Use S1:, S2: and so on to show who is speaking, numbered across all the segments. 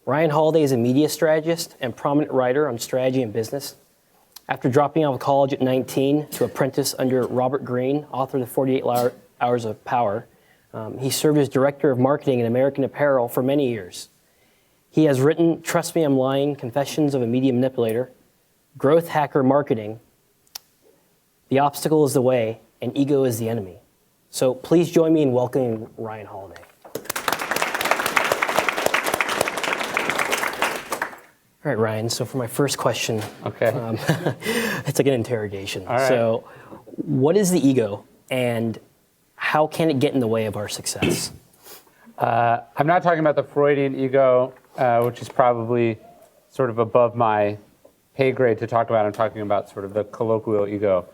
S1: Ryan Holiday is a media strategist and prominent writer on strategy and business. After dropping out of college at 19 to apprentice under Robert Greene, author of the 48 Hours of Power, he served as director of marketing at American Apparel for many years. He has written Trust Me, I'm Lying, Confessions of a Media Manipulator, Growth Hacker Marketing, The Obstacle is the Way, and Ego is the Enemy. So please join me in welcoming Ryan Holiday. All right, Ryan, so for my first question, it's like an interrogation.
S2: All right.
S1: So what is the ego and how can it get in the way of our success?
S2: I'm not talking about the Freudian ego, which is probably sort of above my pay grade to talk about. I'm talking about sort of the colloquial ego.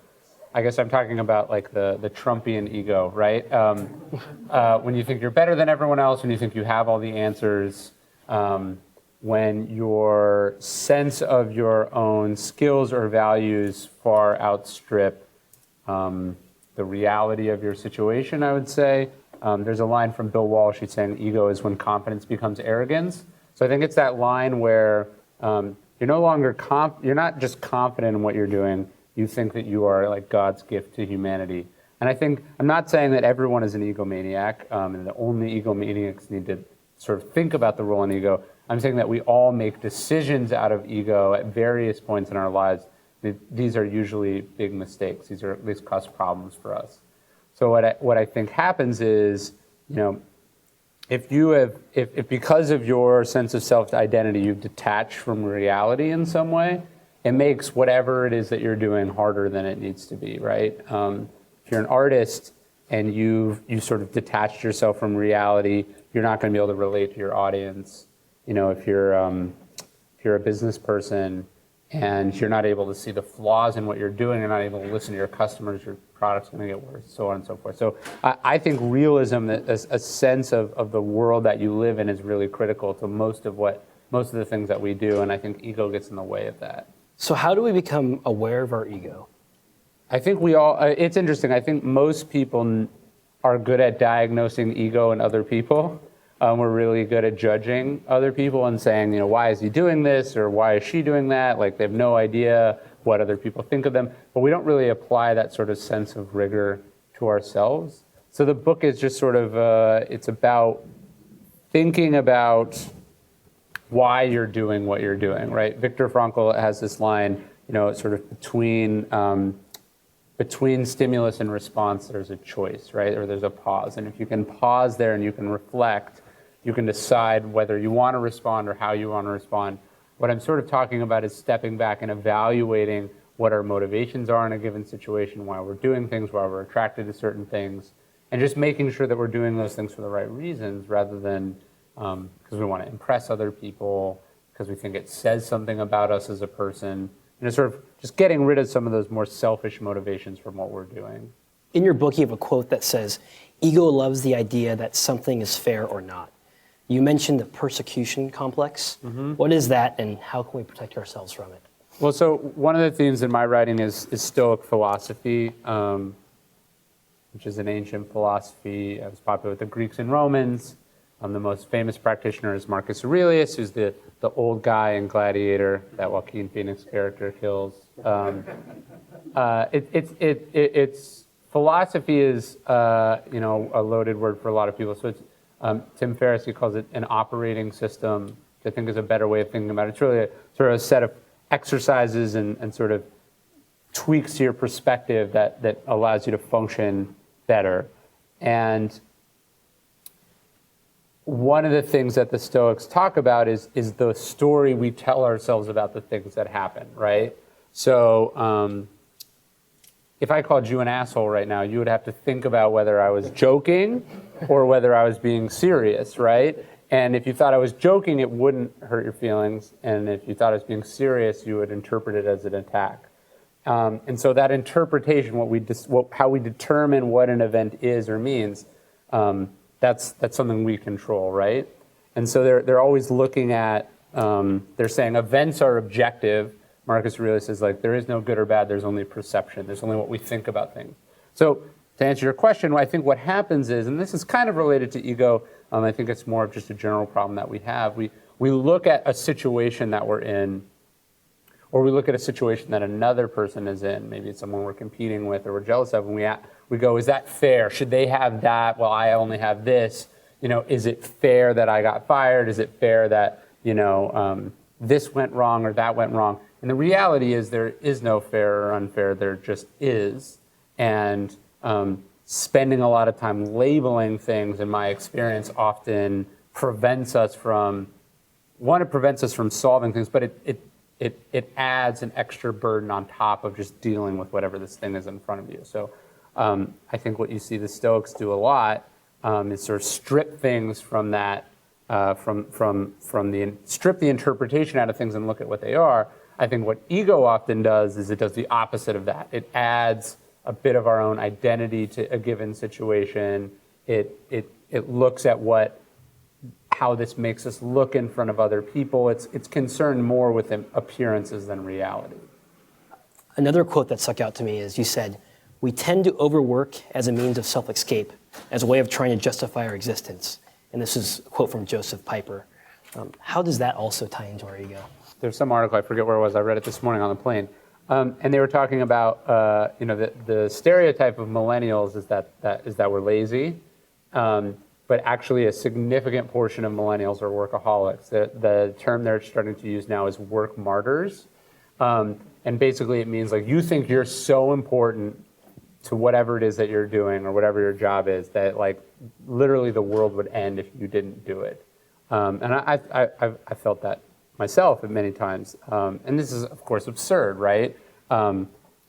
S2: I guess I'm talking about like the Trumpian ego, right? When you think you're better than everyone else, when you think you have all the answers, when your sense of your own skills or values far outstrip the reality of your situation, I would say. There's a line from Bill Walsh. He's saying ego is when confidence becomes arrogance. So I think it's that line where you're no longer you're not just confident in what you're doing. You think that you are like God's gift to humanity. And I think I'm not saying that everyone is an egomaniac, and that only egomaniacs need to sort of think about the role in ego. I'm saying that we all make decisions out of ego at various points in our lives. These are usually big mistakes. These cause problems for us. So what I think happens is, if because of your sense of self-identity you've detached from reality in some way, it makes whatever it is that you're doing harder than it needs to be, right? If you're an artist and you sort of detached yourself from reality, you're not going to be able to relate to your audience. If you're a business person and you're not able to see the flaws in what you're doing, you're not able to listen to your customers, your product's going to get worse, so on and so forth. So I think realism, a sense of the world that you live in, is really critical to most of the things that we do, and I think ego gets in the way of that.
S1: So how do we become aware of our ego?
S2: I think we all, it's interesting, I think most people are good at diagnosing ego in other people. We're really good at judging other people and saying, why is he doing this or why is she doing that? Like they have no idea what other people think of them, but we don't really apply that sort of sense of rigor to ourselves. So the book is just sort of, it's about thinking about why you're doing what you're doing, right? Viktor Frankl has this line, sort of between stimulus and response, there's a choice, right? Or there's a pause. And if you can pause there and you can reflect, you can decide whether you want to respond or how you want to respond. What I'm sort of talking about is stepping back and evaluating what our motivations are in a given situation, why we're doing things, why we're attracted to certain things, and just making sure that we're doing those things for the right reasons rather than because we want to impress other people, because we think it says something about us as a person. Sort of just getting rid of some of those more selfish motivations from what we're doing.
S1: In your book, you have a quote that says, ego loves the idea that something is fair or not. You mentioned the persecution complex. Mm-hmm. What is that and how can we protect ourselves from it?
S2: Well, so one of the themes in my writing is Stoic philosophy, which is an ancient philosophy. It was popular with the Greeks and Romans. The most famous practitioner is Marcus Aurelius, who's the old guy in Gladiator that Joaquin Phoenix character kills. It's philosophy is a loaded word for a lot of people. So it's Tim Ferriss, he calls it an operating system, which I think is a better way of thinking about it. It's really a set of exercises and sort of tweaks to your perspective that allows you to function better. And one of the things that the Stoics talk about is the story we tell ourselves about the things that happen, right? So if I called you an asshole right now, you would have to think about whether I was joking or whether I was being serious, right? And if you thought I was joking, it wouldn't hurt your feelings. And if you thought I was being serious, you would interpret it as an attack. And so that interpretation, how we determine what an event is or means, that's something we control, right? And so they're always looking at, they're saying events are objective. Marcus Aurelius says, there is no good or bad, there's only perception. There's only what we think about things. So to answer your question, I think what happens is, and this is kind of related to ego, I think it's more of just a general problem that we have. We look at a situation that we're in, or we look at a situation that another person is in. Maybe it's someone we're competing with or we're jealous of, and we go, is that fair? Should they have that? Well, I only have this. Is it fair that I got fired? Is it fair that, this went wrong or that went wrong? And the reality is there is no fair or unfair. There just is. And spending a lot of time labeling things, in my experience, often prevents us from solving things, but it adds an extra burden on top of just dealing with whatever this thing is in front of you. So I think what you see the Stoics do a lot is sort of strip things from that, strip the interpretation out of things and look at what they are. I think what ego often does is it does the opposite of that. It adds a bit of our own identity to a given situation. It looks at how this makes us look in front of other people. It's concerned more with appearances than reality.
S1: Another quote that stuck out to me is you said, "We tend to overwork as a means of self-escape, as a way of trying to justify our existence." And this is a quote from Joseph Piper. How does that also tie into our ego?
S2: There's some article, I forget where it was, I read it this morning on the plane, and they were talking about the stereotype of millennials is that we're lazy, but actually a significant portion of millennials are workaholics. The term they're starting to use now is work martyrs, and basically it means like you think you're so important to whatever it is that you're doing or whatever your job is that like literally the world would end if you didn't do it. And I felt that myself at many times. And this is, of course, absurd, right?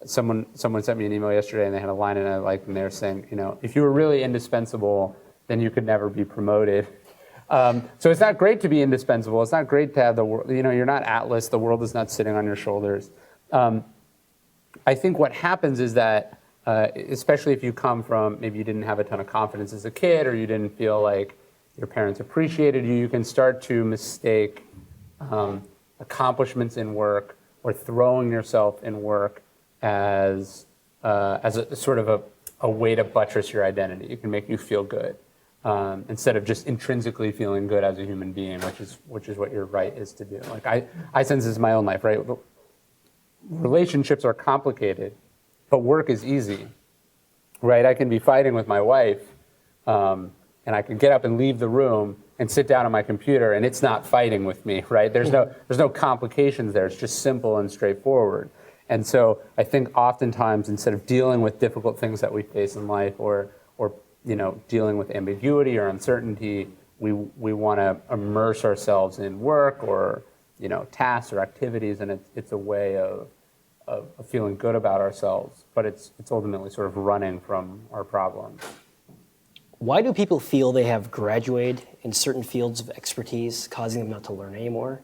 S2: Someone sent me an email yesterday and they had a line in it and they were saying, if you were really indispensable, then you could never be promoted. So it's not great to be indispensable. It's not great to have the world, you're not Atlas. The world is not sitting on your shoulders. I think what happens is that, especially if you come from, maybe you didn't have a ton of confidence as a kid or you didn't feel like your parents appreciated you, you can start to mistake accomplishments in work or throwing yourself in work as a sort of a way to buttress your identity. It can make you feel good instead of just intrinsically feeling good as a human being, which is what your right is to do. Like I sense this in my own life, right? Relationships are complicated, but work is easy, right? I can be fighting with my wife, and I can get up and leave the room and sit down on my computer, and it's not fighting with me, right? There's no complications there. It's just simple and straightforward. And so I think oftentimes instead of dealing with difficult things that we face in life, or dealing with ambiguity or uncertainty, we want to immerse ourselves in work or tasks or activities, and it's a way of feeling good about ourselves, but it's ultimately sort of running from our problems.
S1: Why do people feel they have graduated in certain fields of expertise, causing them not to learn anymore?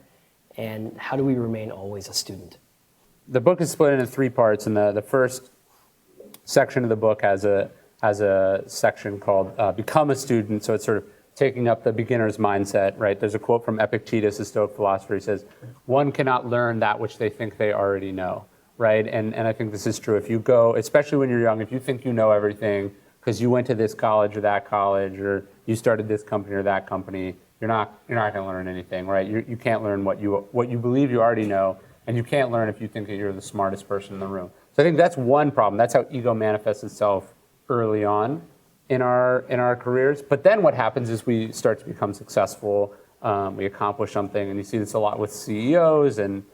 S1: And how do we remain always a student?
S2: The book is split into 3 parts, and the first section of the book has a section called Become a Student, so it's sort of taking up the beginner's mindset, right? There's a quote from Epictetus, a Stoic philosopher. He says, "One cannot learn that which they think they already know," right? And I think this is true. If you go, especially when you're young, if you think you know everything because you went to this college or that college or you started this company or that company, you're not going to learn anything, right? You can't learn what you believe you already know, and you can't learn if you think that you're the smartest person in the room. So I think that's one problem. That's how ego manifests itself early on in our careers. But then what happens is we start to become successful. We accomplish something, and you see this a lot with CEOs and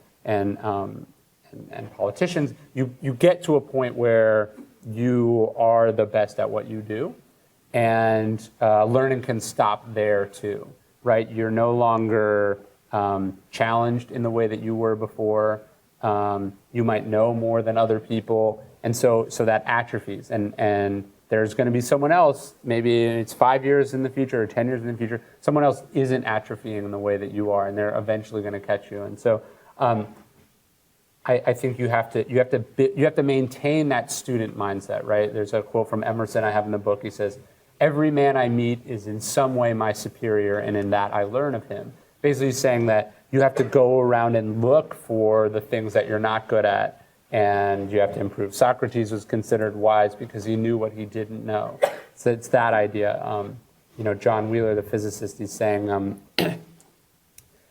S2: politicians. You get to a point where you are the best at what you do, and learning can stop there too, right? You're no longer challenged in the way that you were before. You might know more than other people, and so that atrophies. And there's going to be someone else, maybe it's 5 years in the future or 10 years in the future, someone else isn't atrophying in the way that you are, and they're eventually going to catch you. And so I think you have to maintain that student mindset, right? There's a quote from Emerson I have in the book. He says, "Every man I meet is in some way my superior, and in that I learn of him." Basically saying that you have to go around and look for the things that you're not good at and you have to improve. Socrates was considered wise because he knew what he didn't know. So it's that idea. John Wheeler, the physicist, he's saying,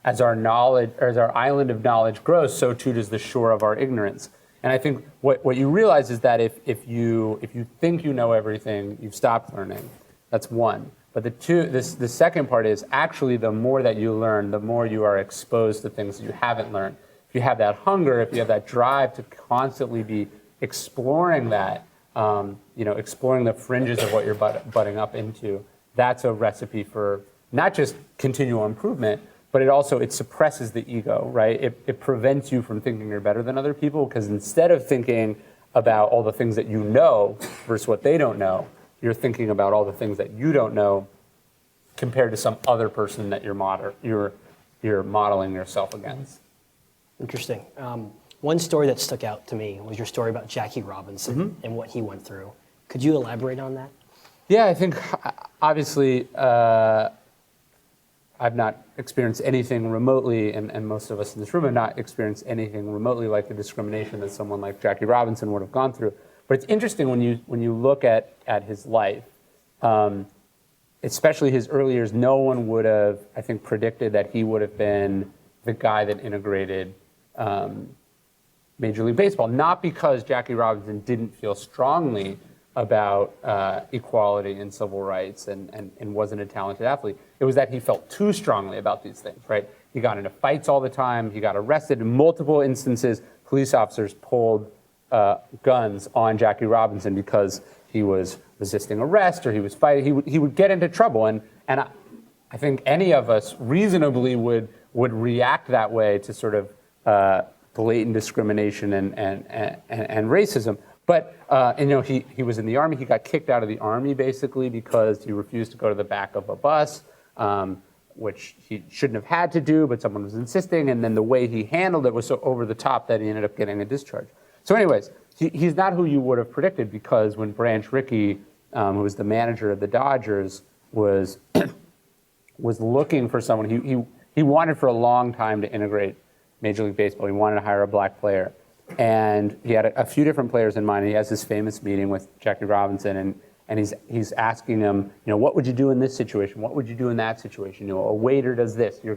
S2: as our island of knowledge grows, so too does the shore of our ignorance. And I think what you realize is that if you think you know everything, you've stopped learning. That's one. But the second part is actually the more that you learn, the more you are exposed to things that you haven't learned. If you have that hunger, if you have that drive to constantly be exploring that, exploring the fringes of what you're butting up into, that's a recipe for not just continual improvement, but it suppresses the ego, right? It prevents you from thinking you're better than other people, because instead of thinking about all the things that you know versus what they don't know, you're thinking about all the things that you don't know compared to some other person that you're modeling yourself against.
S1: Interesting. One story that stuck out to me was your story about Jackie Robinson and what he went through. Could you elaborate on that?
S2: Yeah, I think obviously I've not experienced anything remotely, and most of us in this room have not experienced anything remotely like the discrimination that someone like Jackie Robinson would have gone through. But it's interesting when you look at his life, especially his early years, no one would have, I think, predicted that he would have been the guy that integrated Major League Baseball. Not because Jackie Robinson didn't feel strongly about equality and civil rights and wasn't a talented athlete. It was that he felt too strongly about these things, right? He got into fights all the time. He got arrested in multiple instances. Police officers pulled guns on Jackie Robinson because he was resisting arrest or he was fighting. He would get into trouble. And I think any of us reasonably would react that way to sort of blatant discrimination and racism. But he was in the Army. He got kicked out of the Army basically because he refused to go to the back of a bus, which he shouldn't have had to do, but someone was insisting. And then the way he handled it was so over the top that he ended up getting a discharge. So anyways, he's not who you would have predicted, because when Branch Rickey, who was the manager of the Dodgers, was looking for someone, he wanted for a long time to integrate Major League Baseball. He wanted to hire a black player. And he had a few different players in mind. He has this famous meeting with Jackie Robinson, and he's asking him, what would you do in this situation? What would you do in that situation? A waiter does this. You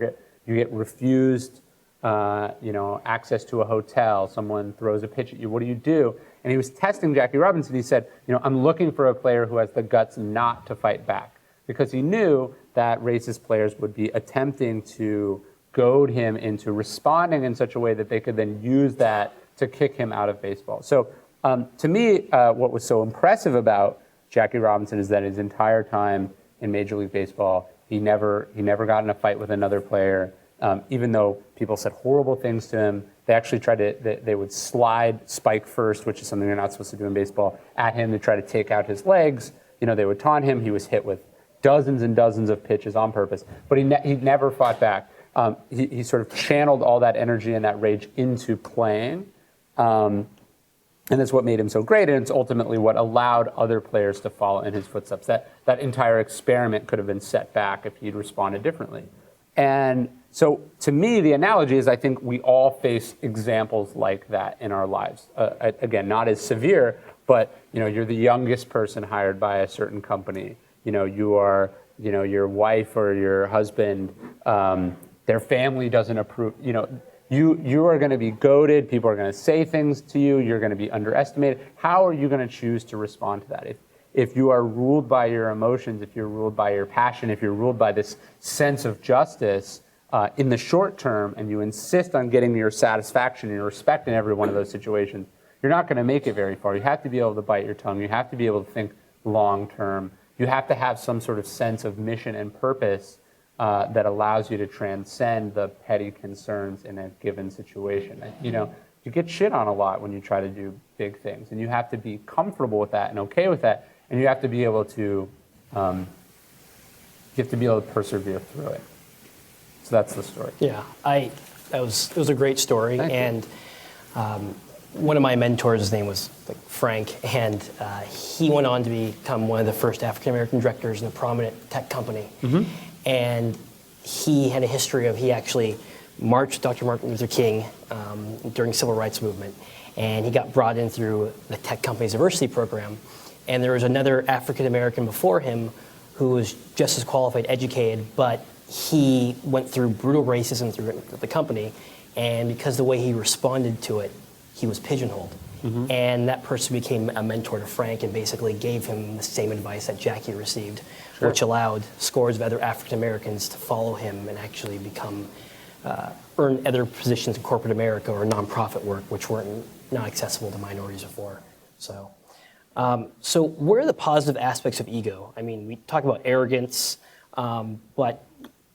S2: get refused, access to a hotel. Someone throws a pitch at you. What do you do? And he was testing Jackie Robinson. He said, I'm looking for a player who has the guts not to fight back, because he knew that racist players would be attempting to goad him into responding in such a way that they could then use that to kick him out of baseball. So to me, what was so impressive about Jackie Robinson is that his entire time in Major League Baseball, he never got in a fight with another player. Even though people said horrible things to him, they actually they would slide spike first, which is something you're not supposed to do in baseball, at him to try to take out his legs. They would taunt him. He was hit with dozens and dozens of pitches on purpose, but he never fought back. He sort of channeled all that energy and that rage into playing. And that's what made him so great, and it's ultimately what allowed other players to follow in his footsteps. That entire experiment could have been set back if he'd responded differently. And so to me, the analogy is I think we all face examples like that in our lives. Again, not as severe, but you're the youngest person hired by a certain company. You are, your wife or your husband, their family doesn't approve. You are going to be goaded. People are going to say things to you. You're going to be underestimated. How are you going to choose to respond to that? If you are ruled by your emotions, if you're ruled by your passion, if you're ruled by this sense of justice in the short term, and you insist on getting your satisfaction and your respect in every one of those situations, you're not going to make it very far. You have to be able to bite your tongue. You have to be able to think long term. You have to have some sort of sense of mission and purpose that allows you to transcend the petty concerns in a given situation. You get shit on a lot when you try to do big things, and you have to be comfortable with that and okay with that, and you have to be able to persevere through it. So that's the story.
S1: Yeah, it was a great story.
S2: Thank
S1: you. One of my mentors, his name was Frank, and he went on to become one of the first African-American directors in a prominent tech company. Mm-hmm. And he had a history of, he actually marched with Dr. Martin Luther King during the Civil Rights Movement. and he got brought in through the tech company's diversity program. And there was another African American before him who was just as qualified, educated, but he went through brutal racism through the company, and because the way he responded to it, he was pigeonholed. And that person became a mentor to Frank and basically gave him the same advice that Jackie received, which allowed scores of other African Americans to follow him and actually become, earn other positions in corporate America or nonprofit work, which weren't not accessible to minorities before. So what are the positive aspects of ego? I mean, we talk about arrogance, but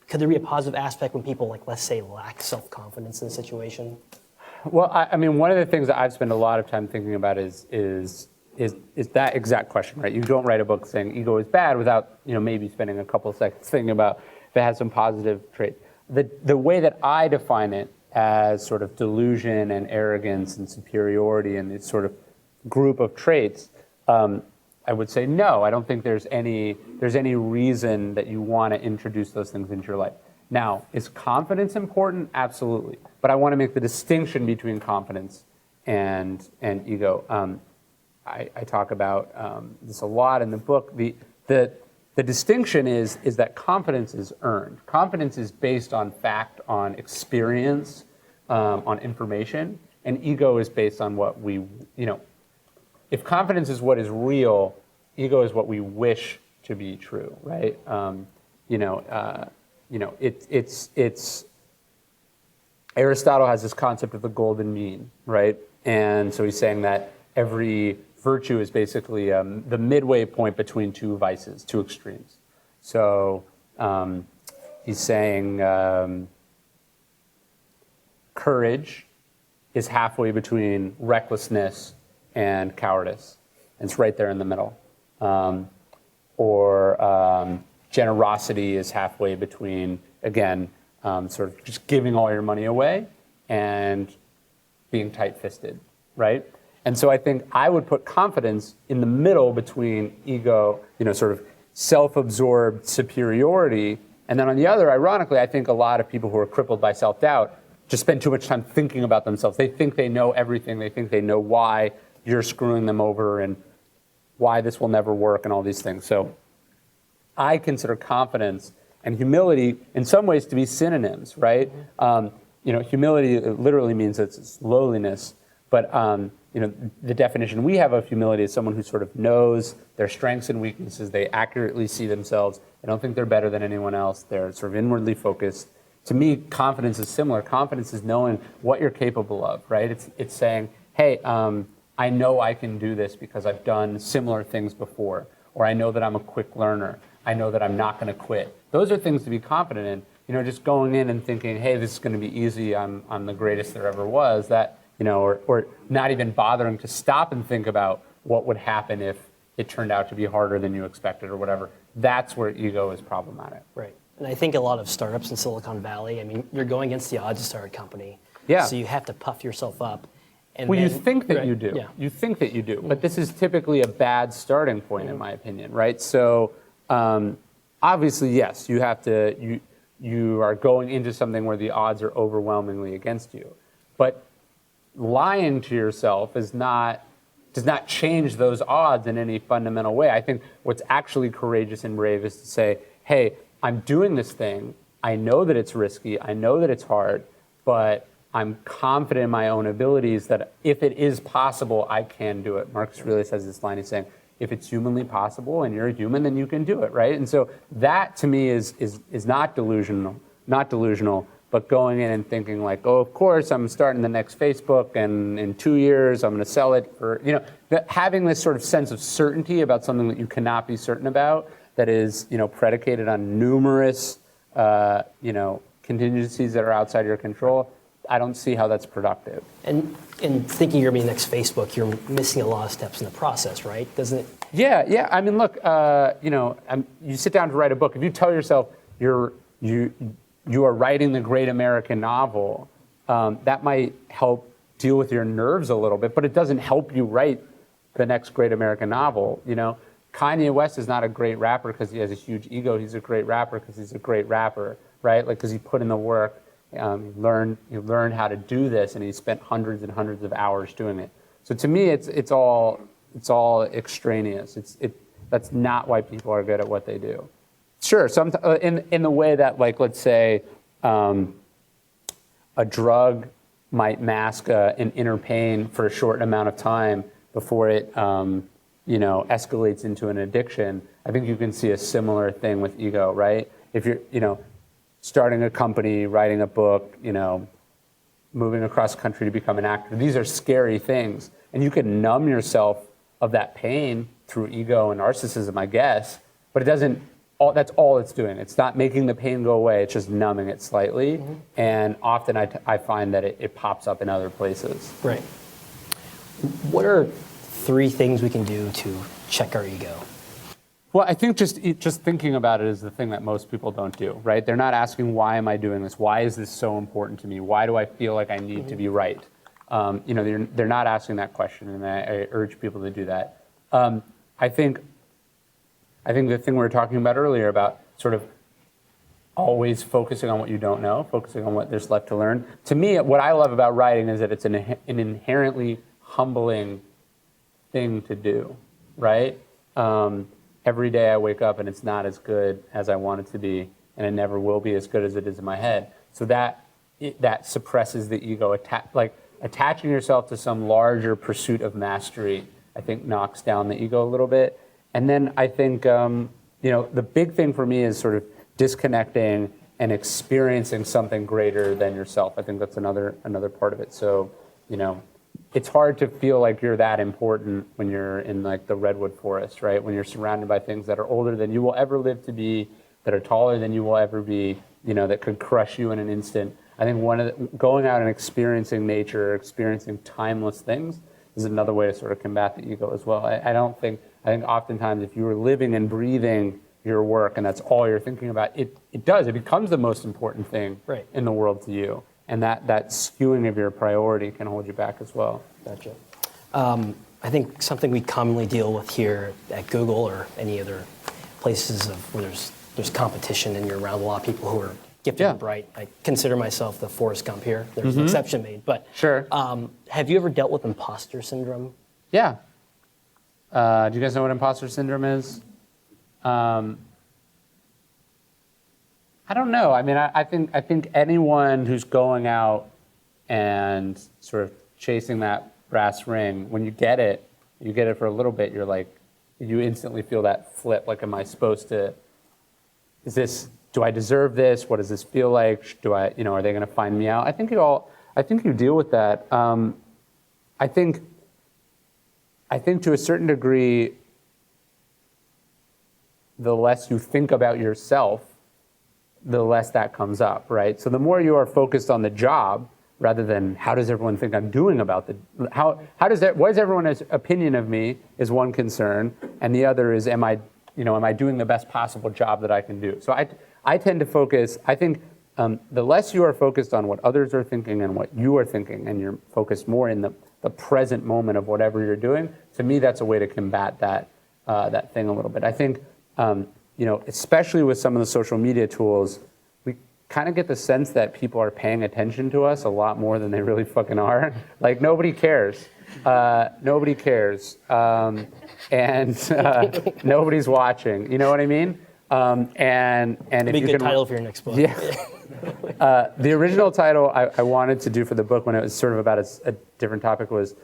S1: could there be a positive aspect when people, like, let's say, lack self-confidence in a situation?
S2: Well, I mean, one of the things that I've spent a lot of time thinking about is that exact question, right? You don't write a book saying ego is bad without, maybe spending a couple of seconds thinking about if it has some positive traits. The way that I define it as sort of delusion and arrogance and superiority and this sort of group of traits, I would say no. I don't think there's any reason that you want to introduce those things into your life. Now, is confidence important? Absolutely. But I want to make the distinction between confidence and ego. I talk about this a lot in the book. The distinction is that confidence is earned. Confidence is based on fact, on experience, on information, and ego is based on what we, if confidence is what is real, ego is what we wish to be true, right? It's Aristotle has this concept of the golden mean, right? And so he's saying that every virtue is basically the midway point between two vices, two extremes. So he's saying courage is halfway between recklessness and cowardice. And it's right there in the middle. Or generosity is halfway between, again, sort of just giving all your money away and being tight-fisted, right? And so I think I would put confidence in the middle between ego, sort of self-absorbed superiority, and then on the other, ironically, I think a lot of people who are crippled by self-doubt just spend too much time thinking about themselves. They think they know everything. They think they know why you're screwing them over and why this will never work and all these things. So I consider confidence and humility in some ways to be synonyms, right? Humility literally means it's lowliness, but the definition we have of humility is someone who sort of knows their strengths and weaknesses. They accurately see themselves. They don't think they're better than anyone else. They're sort of inwardly focused. To me, confidence is similar. Confidence is knowing what you're capable of, right? It's saying, hey, I know I can do this because I've done similar things before, or I know that I'm a quick learner. I know that I'm not going to quit. Those are things to be confident in. Just going in and thinking, hey, this is going to be easy. I'm the greatest there ever was. That, or not even bothering to stop and think about what would happen if it turned out to be harder than you expected or whatever. That's where ego is problematic.
S1: Right. And I think a lot of startups in Silicon Valley, I mean, you're going against the odds to start a company.
S2: Yeah.
S1: So you have to puff yourself up. And
S2: well,
S1: then,
S2: you think that
S1: right,
S2: you do.
S1: Yeah.
S2: You think that you do. But this is typically a bad starting point, in my opinion, right? So obviously, yes, you have to. You are going into something where the odds are overwhelmingly against you. But lying to yourself does not change those odds in any fundamental way. I think what's actually courageous and brave is to say, hey, I'm doing this thing. I know that it's risky. I know that it's hard, but I'm confident in my own abilities that if it is possible, I can do it. Marcus Aurelius has this line, he's saying, if it's humanly possible and you're a human, then you can do it, right? And so that to me is not delusional, but going in and thinking like, oh, of course, I'm starting the next Facebook and in 2 years I'm going to sell it for, having this sort of sense of certainty about something that you cannot be certain about, that is, predicated on numerous, contingencies that are outside your control. I don't see how that's productive.
S1: And in thinking you're going to be next Facebook, you're missing a lot of steps in the process, right? Doesn't it?
S2: Yeah. I mean, look, you sit down to write a book. If you tell yourself you are writing the great American novel, that might help deal with your nerves a little bit, but it doesn't help you write the next great American novel. Kanye West is not a great rapper because he has a huge ego. He's a great rapper because he's a great rapper, right? Like, because he put in the work. He learned how to do this, and he spent hundreds and hundreds of hours doing it. So to me, it's all extraneous. That's not why people are good at what they do. Sure, in the way that, like, let's say a drug might mask an inner pain for a short amount of time before it escalates into an addiction. I think you can see a similar thing with ego, right? If you're starting a company, writing a book, moving across country to become an actor, these are scary things, and you can numb yourself of that pain through ego and narcissism, I guess, but it doesn't. That's all it's doing. It's not making the pain go away. It's just numbing it slightly. Mm-hmm. And often I find that it pops up in other places.
S1: Right. What are 3 things we can do to check our ego?
S2: Well, I think just thinking about it is the thing that most people don't do, right? They're not asking, why am I doing this? Why is this so important to me? Why do I feel like I need to be right? They're not asking that question, and I urge people to do that. I think the thing we were talking about earlier about sort of always focusing on what you don't know, focusing on what there's left to learn. To me, what I love about writing is that it's an inherently humbling thing to do, right? Every day I wake up and it's not as good as I want it to be, and it never will be as good as it is in my head. So that suppresses the ego. Attaching yourself to some larger pursuit of mastery, I think, knocks down the ego a little bit. And then I think, the big thing for me is sort of disconnecting and experiencing something greater than yourself. I think that's another part of it. So, it's hard to feel like you're that important when you're in like the redwood forest, right? When you're surrounded by things that are older than you will ever live to be, that are taller than you will ever be, that could crush you in an instant. I think going out and experiencing nature, experiencing timeless things is another way to sort of combat the ego as well. I think oftentimes if you were living and breathing your work and that's all you're thinking about, it becomes the most important thing in the world to you. And that skewing of your priority can hold you back as well.
S1: Gotcha. I think something we commonly deal with here at Google or any other places where there's competition and you're around a lot of people who are gifted and bright. I consider myself the Forrest Gump here. There's an exception made. But
S2: sure.
S1: Have you ever dealt with imposter syndrome?
S2: Yeah. Do you guys know what imposter syndrome is? I don't know. I mean, I think anyone who's going out and sort of chasing that brass ring, when you get it for a little bit, you instantly feel that flip. Like, am I supposed to? Do I deserve this? What does this feel like? Are they going to find me out? I think you deal with that. I think to a certain degree, the less you think about yourself, the less that comes up, right? So the more you are focused on the job rather than how does everyone think I'm doing about what is everyone's opinion of me is one concern, and the other is am I doing the best possible job that I can do? So I tend to focus. I think the less you are focused on what others are thinking and what you are thinking, and you're focused more in the present moment of whatever you're doing. To me, that's a way to combat that thing a little bit. I think. Especially with some of the social media tools, we kind of get the sense that people are paying attention to us a lot more than they really fucking are. Like, nobody cares. Nobody cares. And nobody's watching. You know what I mean? And if
S1: Be
S2: you
S1: a good
S2: can,
S1: title for your next book.
S2: Yeah. The original title I wanted to do for the book when it was sort of about a different topic was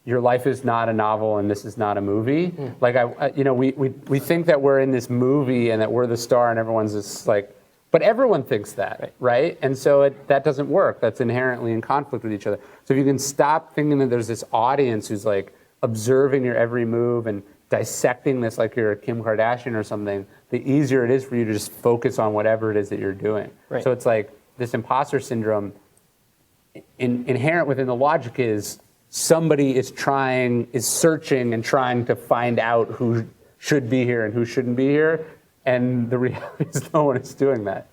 S2: your life is not a novel and this is not a movie. Like, we think that we're in this movie and that we're the star and everyone's just like, but everyone thinks that, right? And so that doesn't work. That's inherently in conflict with each other. So if you can stop thinking that there's this audience who's like observing your every move and dissecting this like you're a Kim Kardashian or something, the easier it is for you to just focus on whatever it is that you're doing. Right. So it's like this imposter syndrome, inherent within the logic is, somebody is searching and trying to find out who should be here and who shouldn't be here, and the reality is no one is doing that.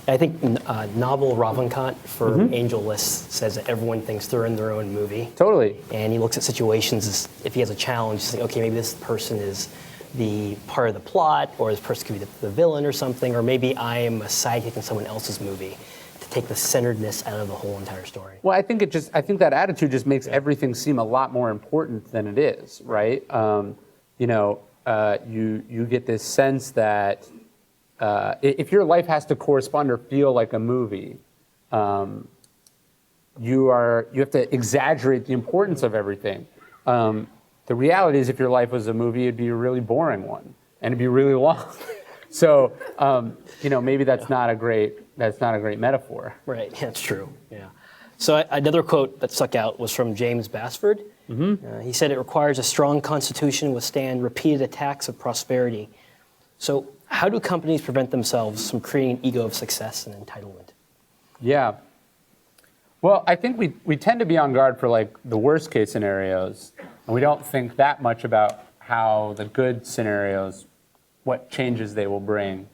S1: I think Naval Ravikant for Angel List says that everyone thinks they're in their own movie.
S2: Totally.
S1: And he looks at situations as if he has a challenge, he's like, okay, maybe this person is the part of the plot, or this person could be the villain or something, or maybe I am a sidekick in someone else's movie. To take the centeredness out of the whole entire story.
S2: Well, I think that attitude just makes everything seem a lot more important than it is, right? You get this sense that if your life has to correspond or feel like a movie, you have to exaggerate the importance of everything. The reality is, if your life was a movie, it'd be a really boring one, and it'd be really long. So, maybe that's not a great metaphor.
S1: Right, that's true. Yeah. So another quote that stuck out was from James Basford. Mm-hmm. He said, "It requires a strong constitution to withstand repeated attacks of prosperity." So, how do companies prevent themselves from creating an ego of success and entitlement?
S2: Yeah. Well, I think we tend to be on guard for like the worst case scenarios, and we don't think that much about how the good scenarios, what changes they will bring,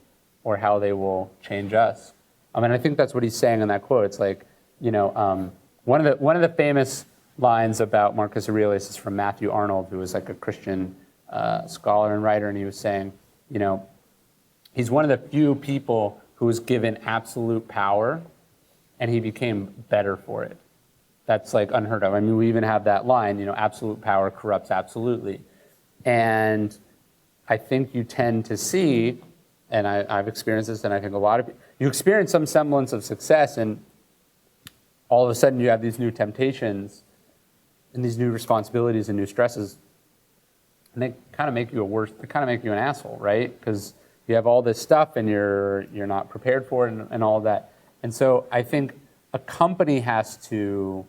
S2: or how they will change us. I think that's what he's saying in that quote. It's like, one of the famous lines about Marcus Aurelius is from Matthew Arnold, who was like a Christian scholar and writer, and he was saying, he's one of the few people who was given absolute power, and he became better for it. That's like unheard of. We even have that line, absolute power corrupts absolutely. And I think you tend to see, and I've experienced this, and I think a lot of people, you experience some semblance of success, and all of a sudden you have these new temptations and these new responsibilities and new stresses, and they kind of make you an asshole, right? Because you have all this stuff and you're not prepared for it and all of that. And so I think a company has to,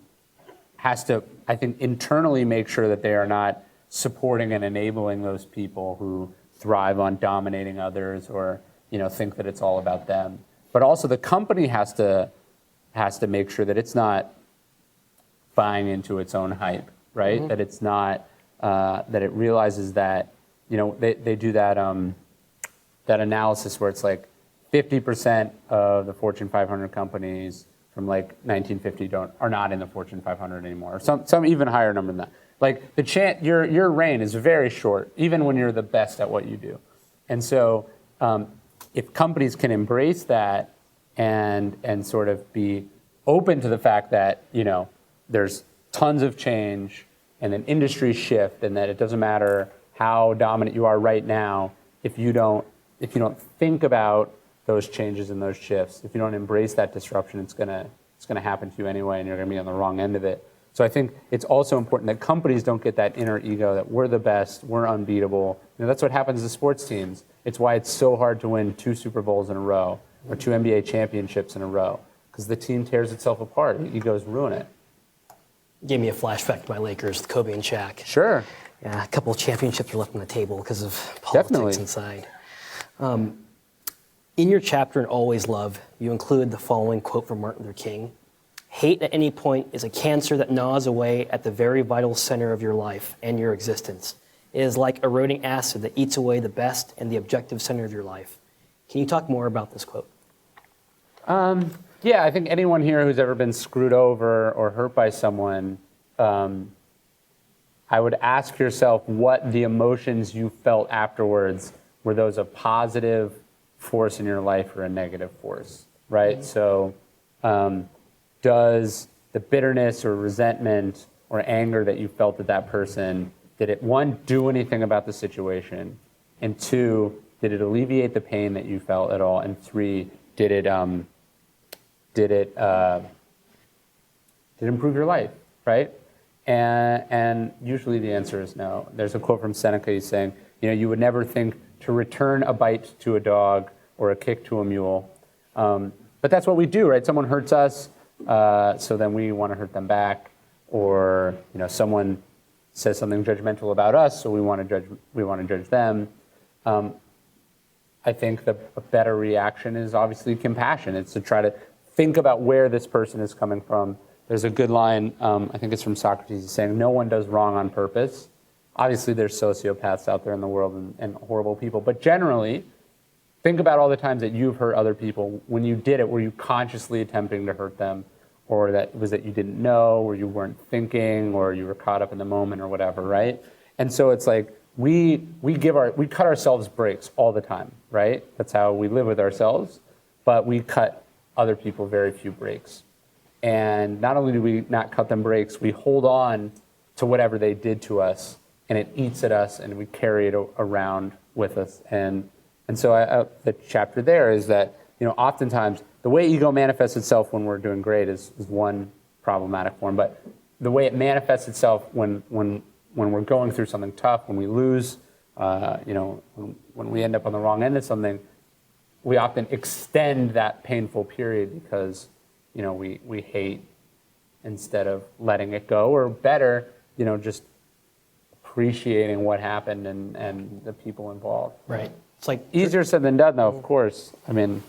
S2: I think, internally make sure that they are not supporting and enabling those people who thrive on dominating others or think that it's all about them. But also the company has to make sure that it's not buying into its own hype, right? Mm-hmm. That it's not that it realizes that they do that analysis where it's like 50% of the Fortune 500 companies from like 1950 are not in the Fortune 500 anymore, or some even higher number than that. Like your reign is very short, even when you're the best at what you do. And so, if companies can embrace that and sort of be open to the fact that there's tons of change and an industry shift, and that it doesn't matter how dominant you are right now, if you don't think about those changes and those shifts, if you don't embrace that disruption, it's gonna happen to you anyway, and you're gonna be on the wrong end of it. So I think it's also important that companies don't get that inner ego that we're the best, we're unbeatable. That's what happens to sports teams. It's why it's so hard to win 2 Super Bowls in a row or 2 NBA championships in a row, because the team tears itself apart. The egos ruin it.
S1: Gave me a flashback to my Lakers with Kobe and Shaq.
S2: Sure.
S1: Yeah, a couple of championships are left on the table because of politics
S2: Definitely.
S1: Inside. In your chapter in Always Love, you include the following quote from Martin Luther King: "Hate at any point is a cancer that gnaws away at the very vital center of your life and your existence. It is like eroding acid that eats away the best and the objective center of your life." Can you talk more about this quote?
S2: Yeah, I think anyone here who's ever been screwed over or hurt by someone, I would ask yourself what the emotions you felt afterwards, were those a positive force in your life or a negative force, right? Mm-hmm. So does the bitterness or resentment or anger that you felt at that person, did it, 1, do anything about the situation? And 2, did it alleviate the pain that you felt at all? And 3, did it improve your life, right? And usually the answer is no. There's a quote from Seneca. He's saying, you would never think to return a bite to a dog or a kick to a mule. But that's what we do, right? Someone hurts us, so then we want to hurt them back. Or someone says something judgmental about us, so we want to judge them. I think a better reaction is obviously compassion. It's to try to think about where this person is coming from. There's a good line, I think it's from Socrates, he's saying, no one does wrong on purpose. Obviously, there's sociopaths out there in the world and horrible people, but generally, think about all the times that you've hurt other people. When you did it, were you consciously attempting to hurt them? Or that you didn't know, or you weren't thinking, or you were caught up in the moment, or whatever, right? And so it's like, we cut ourselves breaks all the time, right? That's how we live with ourselves, but we cut other people very few breaks. And not only do we not cut them breaks, we hold on to whatever they did to us, and it eats at us, and we carry it around with us. And so the chapter there is that, oftentimes the way ego manifests itself when we're doing great is one problematic form, but the way it manifests itself when we're going through something tough, when we lose, when we end up on the wrong end of something, we often extend that painful period because, we hate instead of letting it go, or better, just appreciating what happened and the people involved.
S1: Right. It's like
S2: easier said than done, though, of course. Of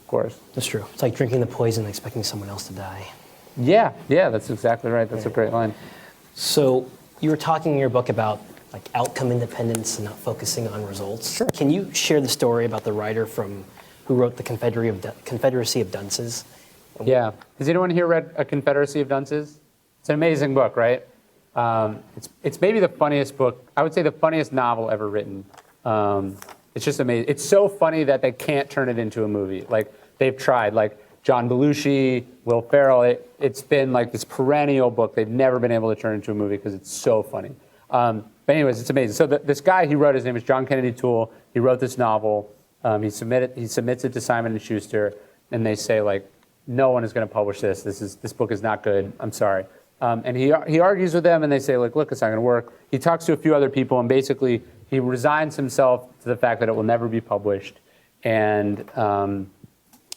S2: course.
S1: That's true. It's like drinking the poison and expecting someone else to die.
S2: Yeah, that's exactly right. That's a great line.
S1: So you were talking in your book about like outcome independence and not focusing on results.
S2: Sure.
S1: Can you share the story about the writer who wrote the Confederacy of Dunces?
S2: Yeah. Has anyone here read A Confederacy of Dunces? It's an amazing book, right? It's maybe the funniest book. I would say the funniest novel ever written. It's just amazing. It's so funny that they can't turn it into a movie. Like they've tried. Like John Belushi, Will Ferrell. It's been like this perennial book. They've never been able to turn it into a movie because it's so funny. But anyways, it's amazing. So this guy he wrote, his name is John Kennedy Toole. He wrote this novel. He submits it to Simon & Schuster, and they say like, no one is going to publish this. This book is not good. I'm sorry. And he argues with them, and they say like, look, it's not going to work. He talks to a few other people, and basically he resigns himself to the fact that it will never be published, and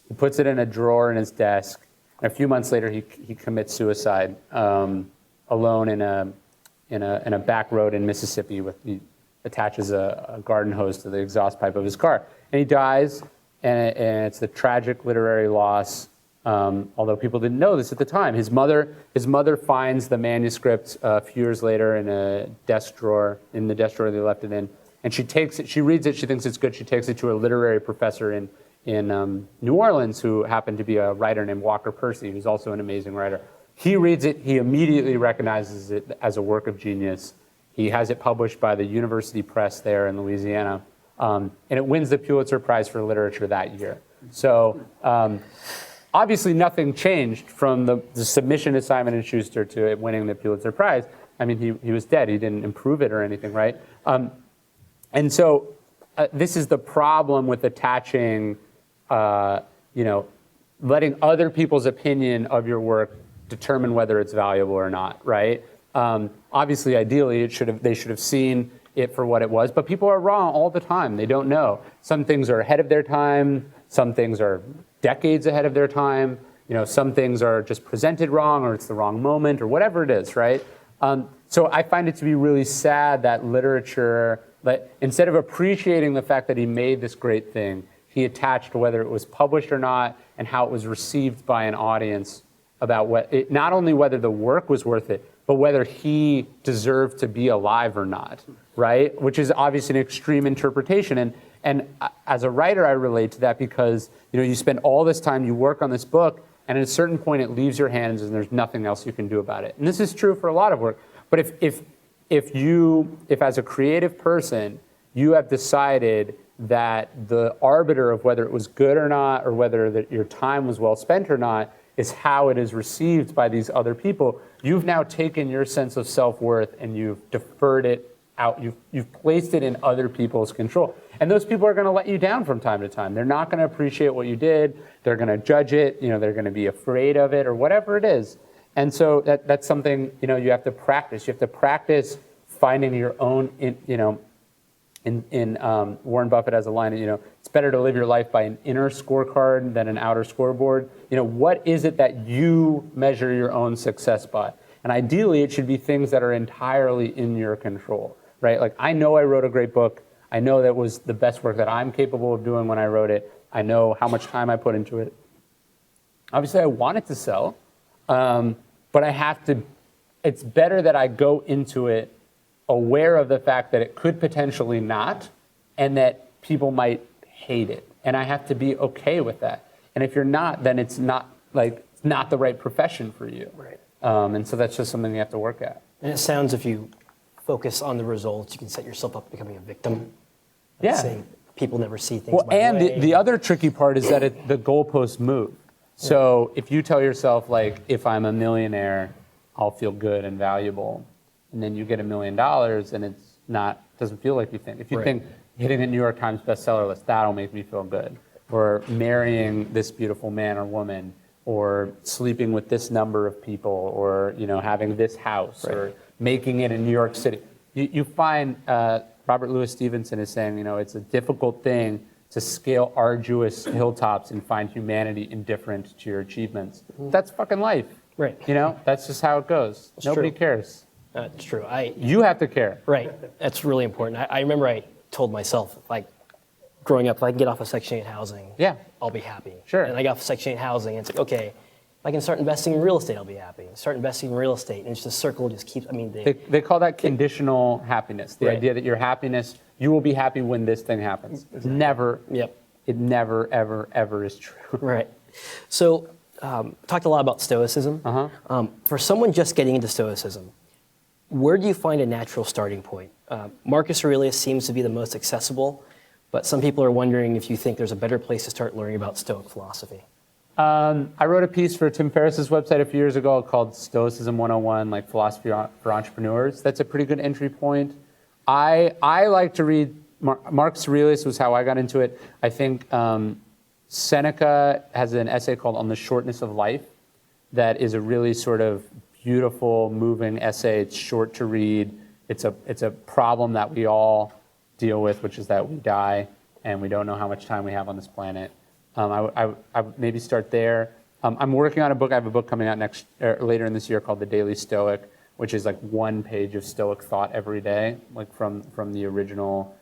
S2: he puts it in a drawer in his desk. And a few months later, he commits suicide alone in a back road in Mississippi. He attaches a garden hose to the exhaust pipe of his car, and he dies. And it's the tragic literary loss. Although people didn't know this at the time, his mother finds the manuscript a few years later in the desk drawer they left it in, and she takes it. She reads it. She thinks it's good. She takes it to a literary professor in New Orleans, who happened to be a writer named Walker Percy, who's also an amazing writer. He reads it. He immediately recognizes it as a work of genius. He has it published by the University Press there in Louisiana, and it wins the Pulitzer Prize for Literature that year. So. Obviously, nothing changed from the submission to Simon & Schuster to it winning the Pulitzer Prize. I mean, he was dead. He didn't improve it or anything, right? And so this is the problem with attaching, letting other people's opinion of your work determine whether it's valuable or not, right? Obviously, ideally, they should have seen it for what it was, but people are wrong all the time. They don't know. Some things are ahead of their time. Some things are decades ahead of their time. Some things are just presented wrong, or it's the wrong moment, or whatever it is, right? So I find it to be really sad that literature, instead of appreciating the fact that he made this great thing, he attached whether it was published or not and how it was received by an audience about not only whether the work was worth it, but whether he deserved to be alive or not, right? Which is obviously an extreme interpretation. And as a writer, I relate to that because you spend all this time, you work on this book, and at a certain point it leaves your hands and there's nothing else you can do about it. And this is true for a lot of work. But if as a creative person, you have decided that the arbiter of whether it was good or not, or whether your time was well spent or not, is how it is received by these other people, you've now taken your sense of self-worth and you've deferred it out. You've placed it in other people's control. And those people are going to let you down from time to time. They're not going to appreciate what you did. They're going to judge it. They're going to be afraid of it or whatever it is. And so that's something, you have to practice. You have to practice finding your own, Warren Buffett has a line, it's better to live your life by an inner scorecard than an outer scoreboard. What is it that you measure your own success by? And ideally, it should be things that are entirely in your control, right? Like, I know I wrote a great book. I know that was the best work that I'm capable of doing when I wrote it. I know how much time I put into it. Obviously, I want it to sell, but it's better that I go into it aware of the fact that it could potentially not, and that people might hate it. And I have to be okay with that. And if you're not, then it's not the right profession for you.
S1: Right.
S2: And so that's just something you have to work at.
S1: And it sounds, if you focus on the results, you can set yourself up becoming a victim.
S2: Yeah.
S1: Saying people never see things
S2: Well,
S1: my
S2: and
S1: way.
S2: the other tricky part is that the goalposts move. So if you tell yourself, like, if I'm a millionaire, I'll feel good and valuable, and then you get $1 million and it's not, doesn't feel like you think. If you think hitting a New York Times bestseller list, that'll make me feel good, or marrying this beautiful man or woman, or sleeping with this number of people, or having this house, or making it in New York City. You find Robert Louis Stevenson is saying, it's a difficult thing to scale arduous hilltops and find humanity indifferent to your achievements. That's fucking life.
S1: Right.
S2: That's just how it goes. Nobody cares.
S1: That's true.
S2: You have to care.
S1: Right. That's really important. I remember I told myself, like, growing up, if I can get off of Section 8 housing, I'll be happy.
S2: Sure.
S1: And I got off of Section 8 housing, and it's like, okay, if I can start investing in real estate, I'll be happy. Start investing in real estate, and it's just the circle just keeps,
S2: They call that conditional happiness. The idea that your happiness, you will be happy when this thing happens.
S1: Exactly.
S2: Never.
S1: Yep.
S2: It never, ever, ever is true.
S1: Right. So, talked a lot about stoicism. For someone just getting into stoicism, where do you find a natural starting point? Marcus Aurelius seems to be the most accessible, but some people are wondering if you think there's a better place to start learning about Stoic philosophy.
S2: I wrote a piece for Tim Ferriss's website a few years ago called Stoicism 101, like philosophy for entrepreneurs. That's a pretty good entry point. I like to read, Marcus Aurelius was how I got into it. I think Seneca has an essay called On the Shortness of Life that is a really sort of beautiful, moving essay. It's short to read. It's a problem that we all deal with, which is that we die and we don't know how much time we have on this planet. I would maybe start there. I'm working on a book. I have a book coming out later in this year called The Daily Stoic, which is like one page of Stoic thought every day, like from the original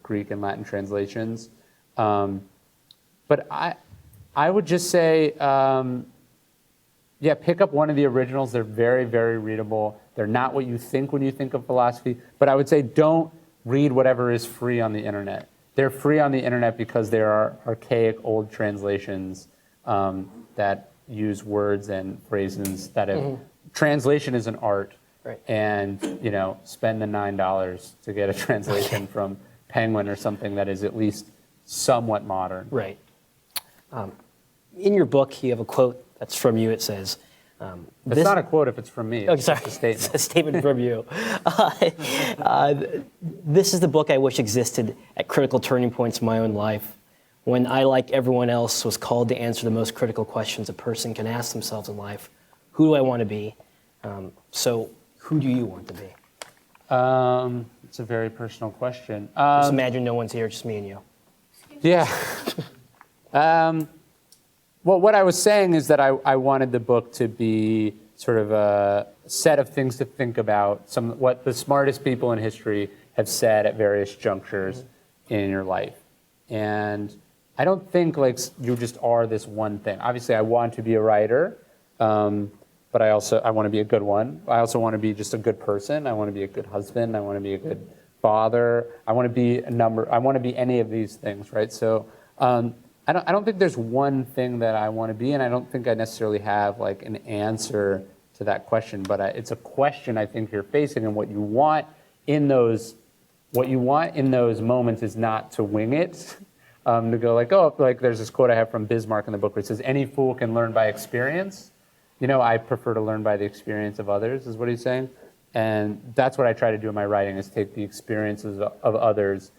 S2: Greek and Latin translations. But I would just say, pick up one of the originals. They're very, very readable. They're not what you think when you think of philosophy. But I would say don't read whatever is free on the internet. They're free on the internet because there are archaic old translations that use words and phrases that have... Translation is an art.
S1: Right.
S2: And, spend the $9 to get a translation from Penguin or something that is at least somewhat modern.
S1: Right. In your book, you have a quote that's from you. It says...
S2: It's not a quote if it's from me. It's
S1: sorry.
S2: just a statement.
S1: It's a statement from you. This is the book I wish existed at critical turning points in my own life, when I, like everyone else, was called to answer the most critical questions a person can ask themselves in life. Who do I want to be? So who do you want to be?
S2: It's a very personal question.
S1: Just imagine no one's here, just me and you.
S2: Yeah. Well, what I was saying is that I wanted the book to be sort of a set of things to think about, what the smartest people in history have said at various junctures in your life. And I don't think like you just are this one thing. Obviously, I want to be a writer, but I want to be a good one. I also want to be just a good person. I want to be a good husband. I want to be a good father. I want to be any of these things, right? So I don't think there's one thing that I want to be, and I don't think I necessarily have like an answer to that question. But it's a question I think you're facing, and what you want in those moments is not to wing it, to go like there's this quote I have from Bismarck in the book where it says, "Any fool can learn by experience." I prefer to learn by the experience of others, is what he's saying, and that's what I try to do in my writing: is take the experiences of others.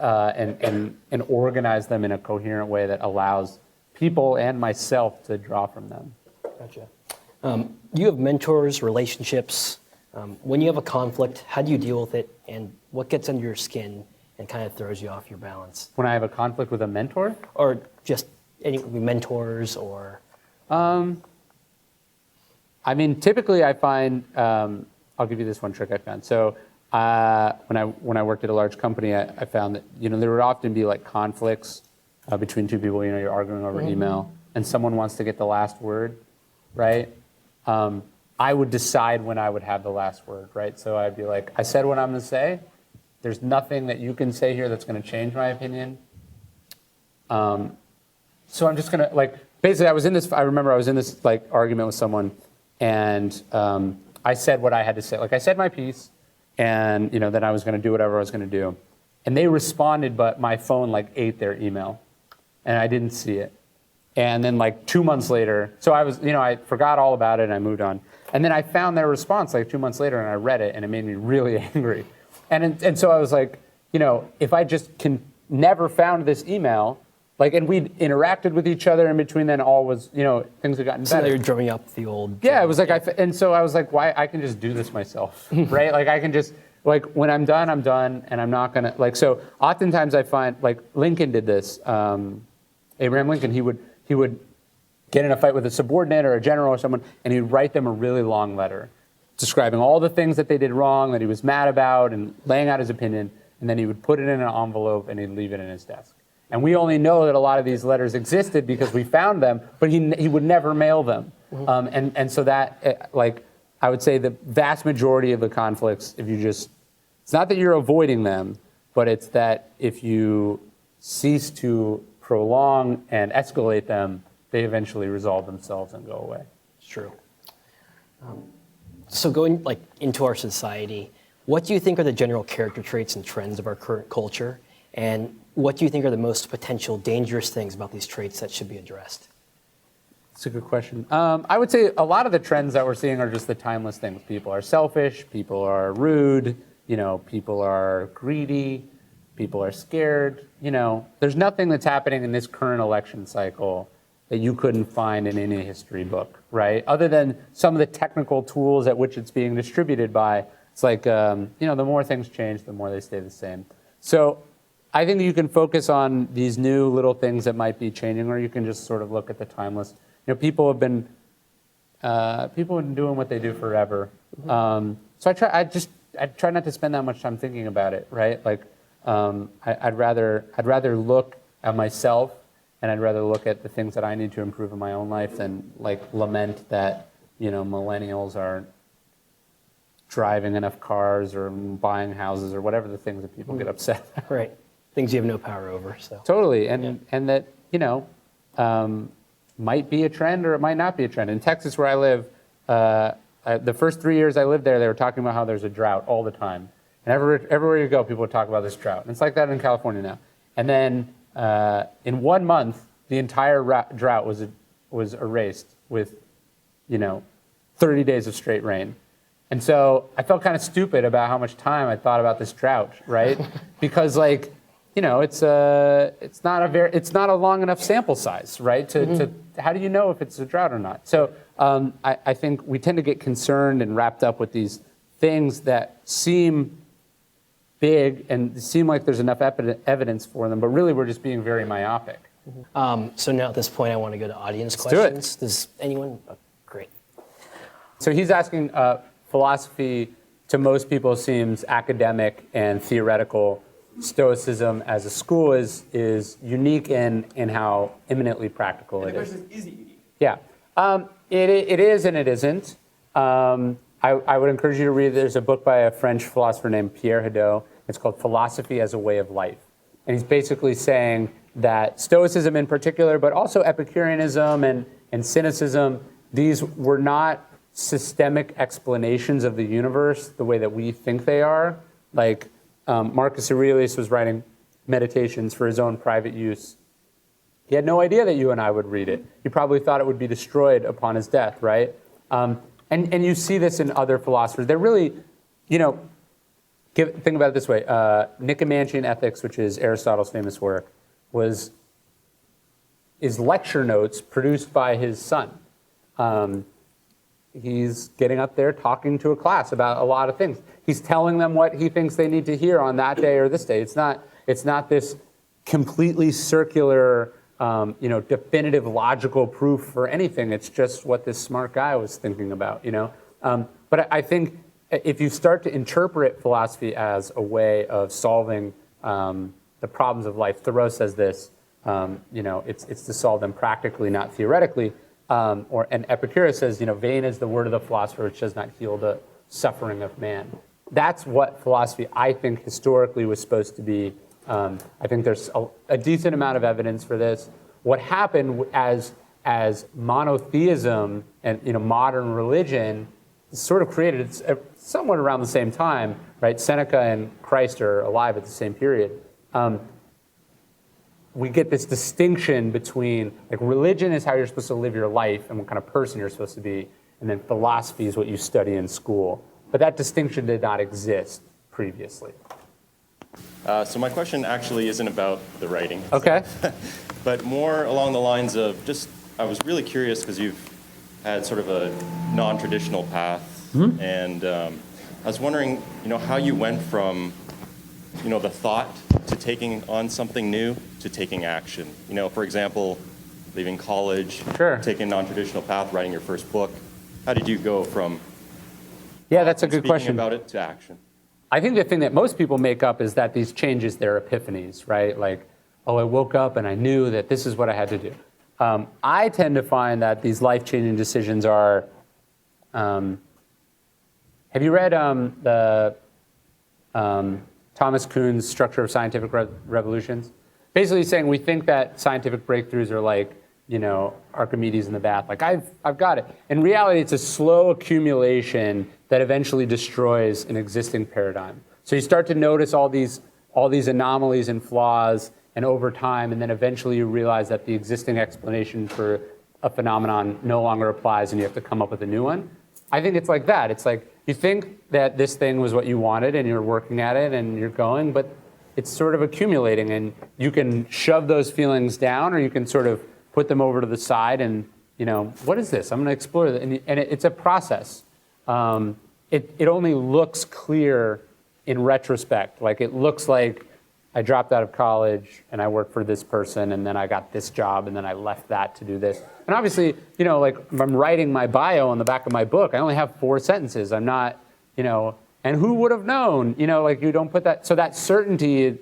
S2: And organize them in a coherent way that allows people and myself to draw from them.
S1: Gotcha. You have mentors, relationships. When you have a conflict, how do you deal with it, and what gets under your skin and kind of throws you off your balance?
S2: When I have a conflict with a mentor?
S1: Or just any mentors, or...
S2: typically I find, I'll give you this one trick I found. So when I worked at a large company, I found that there would often be like conflicts between two people. You're arguing over email, and someone wants to get the last word, right? I would decide when I would have the last word, right? So I'd be like, I said what I'm going to say. There's nothing that you can say here that's going to change my opinion. So I'm just going to basically I remember I was in this like argument with someone, and I said what I had to say. Like I said my piece. And then I was going to do whatever I was going to do, and they responded, but my phone ate their email, and I didn't see it. And then like 2 months later, so I forgot all about it and I moved on. And then I found their response like 2 months later and I read it and it made me really angry. And so I was like, if I just never found this email, like, and we'd interacted with each other in between then, all was, things had gotten better.
S1: So you're drumming up the old.
S2: Yeah, it was like, and so I was like, why, I can just do this myself, right? Like I can just, like when I'm done, and I'm not gonna, like, so oftentimes I find, like Lincoln did this, Abraham Lincoln, he would get in a fight with a subordinate or a general or someone, and he'd write them a really long letter describing all the things that they did wrong, that he was mad about, and laying out his opinion, and then he would put it in an envelope and he'd leave it in his desk. And we only know that a lot of these letters existed because we found them, but he would never mail them. And so that, like, I would say the vast majority of the conflicts, it's not that you're avoiding them, but it's that if you cease to prolong and escalate them, they eventually resolve themselves and go away.
S1: It's true. So going like into our society, what do you think are the general character traits and trends of our current culture? And what do you think are the most potential dangerous things about these traits that should be addressed?
S2: That's a good question. I would say a lot of the trends that we're seeing are just the timeless things. People are selfish, people are rude, people are greedy, people are scared. There's nothing that's happening in this current election cycle that you couldn't find in any history book, right? Other than some of the technical tools at which it's being distributed by. It's like, the more things change, the more they stay the same. So I think you can focus on these new little things that might be changing, or you can just sort of look at the timeless. People have been doing what they do forever. So I try not to spend that much time thinking about it, right? Like, I'd rather look at myself, and I'd rather look at the things that I need to improve in my own life than like lament that millennials aren't driving enough cars or buying houses or whatever the things that people get upset about.
S1: Right. Things you have no power over. So
S2: totally, and that might be a trend or it might not be a trend. In Texas, where I live, the first 3 years I lived there, they were talking about how there's a drought all the time, and everywhere you go, people would talk about this drought. And it's like that in California now. And then in 1 month, the entire drought was erased with 30 days of straight rain. And so I felt kind of stupid about how much time I thought about this drought, right? Because like, it's not a long enough sample size, right? How do you know if it's a drought or not? So I think we tend to get concerned and wrapped up with these things that seem big and seem like there's enough evidence for them, but really we're just being very myopic.
S1: So now at this point, I want to go to audience
S2: Let's do it.
S1: questions. Does anyone? Oh, great.
S2: So he's asking, philosophy to most people seems academic and theoretical. Stoicism as a school is unique in how eminently practical it is.
S3: Is it unique?
S2: Yeah, it is and it isn't. I would encourage you to read, there's a book by a French philosopher named Pierre Hadot. It's called Philosophy as a Way of Life. And he's basically saying that Stoicism in particular, but also Epicureanism and Cynicism, these were not systemic explanations of the universe the way that we think they are. Like Marcus Aurelius was writing meditations for his own private use. He had no idea that you and I would read it. He probably thought it would be destroyed upon his death, right? And you see this in other philosophers. They're really, think about it this way. Nicomachean Ethics, which is Aristotle's famous work, is lecture notes produced by his son. He's getting up there talking to a class about a lot of things. He's telling them what he thinks they need to hear on that day or this day. It's not this completely circular, definitive logical proof for anything. It's just what this smart guy was thinking about, But I think if you start to interpret philosophy as a way of solving the problems of life, Thoreau says this, it's to solve them practically, not theoretically. And Epicurus says, vain is the word of the philosopher, which does not heal the suffering of man. That's what philosophy, I think, historically was supposed to be. I think there's a decent amount of evidence for this. What happened as monotheism and modern religion sort of created somewhat around the same time, right? Seneca and Christ are alive at the same period. we get this distinction between, like, religion is how you're supposed to live your life and what kind of person you're supposed to be, and then philosophy is what you study in school. But that distinction did not exist previously.
S3: So my question actually isn't about the writing.
S2: Okay.
S3: But more along the lines of just, I was really curious because you've had sort of a non-traditional path. And I was wondering, how you went from, the thought to taking on something new to taking action. For example, leaving college, taking a non-traditional path, writing your first book. How did you go from
S2: that's a good
S3: speaking
S2: question.
S3: about it to action?
S2: I think the thing that most people make up is that these changes, they're epiphanies, right? Like, oh, I woke up and I knew that this is what I had to do. I tend to find that these life-changing decisions are, have you read the Thomas Kuhn's Structure of Scientific Revolutions? Basically saying we think that scientific breakthroughs are like, Archimedes in the bath. Like, I've got it. In reality, it's a slow accumulation that eventually destroys an existing paradigm. So you start to notice all these anomalies and flaws, and over time, and then eventually you realize that the existing explanation for a phenomenon no longer applies, and you have to come up with a new one. I think it's like that. It's like you think that this thing was what you wanted, and you're working at it, and you're going, but it's sort of accumulating, and you can shove those feelings down, or you can sort of put them over to the side, and what is this? I'm going to explore it, and it's a process. It only looks clear in retrospect. Like, it looks like I dropped out of college and I worked for this person, and then I got this job, and then I left that to do this. And obviously, like, if I'm writing my bio on the back of my book, I only have 4 sentences. I'm not, and who would have known? Like, you don't put that. So that certainty,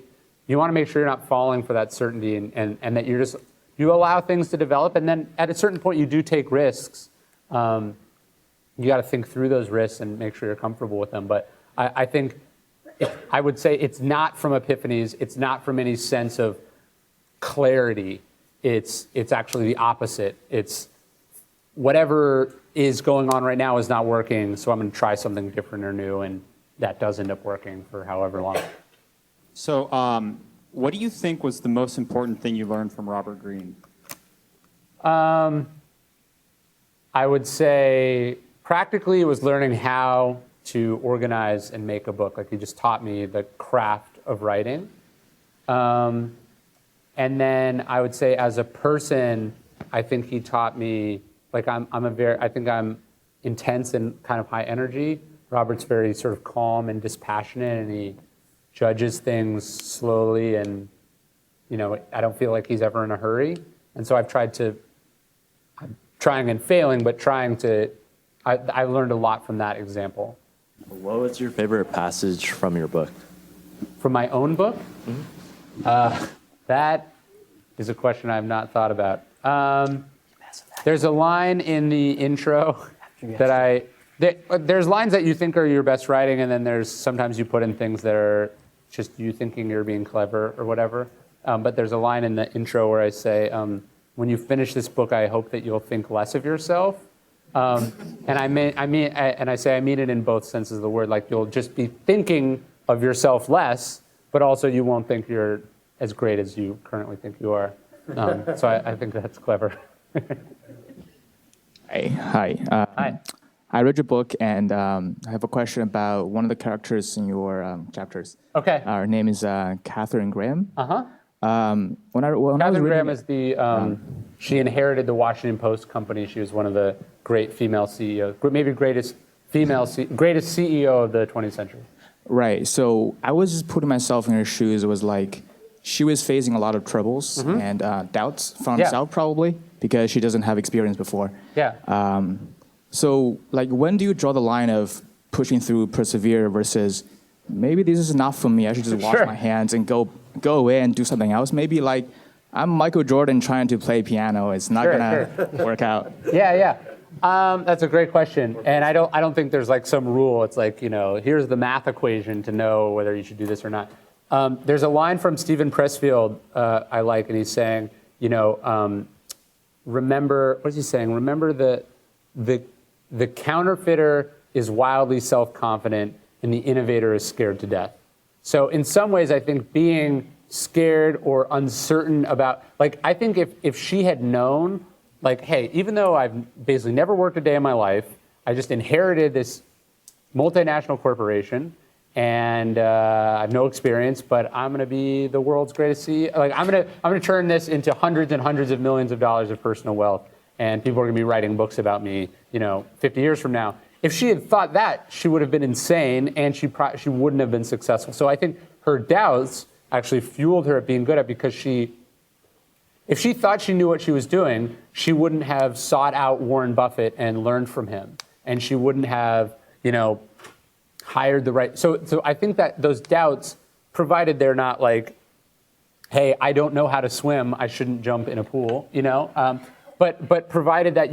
S2: you want to make sure you're not falling for that certainty, and that you allow things to develop, and then at a certain point you do take risks. You got to think through those risks and make sure you're comfortable with them. But I think I would say it's not from epiphanies. It's not from any sense of clarity. It's actually the opposite. It's whatever is going on right now is not working, so I'm going to try something different or new, and that does end up working for however long.
S4: So what do you think was the most important thing you learned from Robert Greene?
S2: I would say practically it was learning how to organize and make a book. Like, he just taught me the craft of writing. And then I would say as a person, I think he taught me, like, I think I'm intense and kind of high energy. Robert's very sort of calm and dispassionate, and he judges things slowly, and I don't feel like he's ever in a hurry. And so I'm trying and failing, but I learned a lot from that example.
S5: What was your favorite passage from your book?
S2: From my own book? Mm-hmm. That is a question I've not thought about. There's a line in the intro there's lines that you think are your best writing, and then there's sometimes you put in things that are just you thinking you're being clever or whatever. But there's a line in the intro where I say, when you finish this book, I hope that you'll think less of yourself. And I mean it in both senses of the word. Like, you'll just be thinking of yourself less, but also you won't think you're as great as you currently think you are. So I think that's clever.
S6: Hey, hi.
S2: Hi.
S6: I read your book, and I have a question about one of the characters in your chapters.
S2: Okay.
S6: Her name is Catherine Graham.
S2: Uh-huh.
S6: When I was
S2: Catherine
S6: reading
S2: Graham is she inherited the Washington Post company. She was one of the great female CEOs, maybe greatest CEO of the 20th century.
S6: Right. So I was just putting myself in her shoes. It was like she was facing a lot of troubles and doubts from herself, probably, because she doesn't have experience before.
S2: Yeah.
S6: So, like, when do you draw the line of pushing through, persevere, versus maybe this is not for me, I should just wash my hands and go away and do something else? Maybe, like, I'm Michael Jordan trying to play piano. It's not gonna work out.
S2: Yeah. That's a great question, and I don't think there's like some rule. It's like, here's the math equation to know whether you should do this or not. There's a line from Stephen Pressfield I like, and he's saying, remember, what is he saying? Remember the counterfeiter is wildly self-confident, and the innovator is scared to death. So in some ways, I think being scared or uncertain about, like, I think if she had known, like, hey, even though I've basically never worked a day in my life, I just inherited this multinational corporation, and I have no experience, but I'm going to be the world's greatest CEO. Like, I'm going to turn this into hundreds and hundreds of millions of dollars of personal wealth, and people are going to be writing books about me, 50 years from now. If she had thought that, she would have been insane, and she wouldn't have been successful. So I think her doubts actually fueled her at being good at, because if she thought she knew what she was doing, she wouldn't have sought out Warren Buffett and learned from him, and she wouldn't have, hired the right. So I think that those doubts, provided they're not like, hey, I don't know how to swim, I shouldn't jump in a pool, but provided that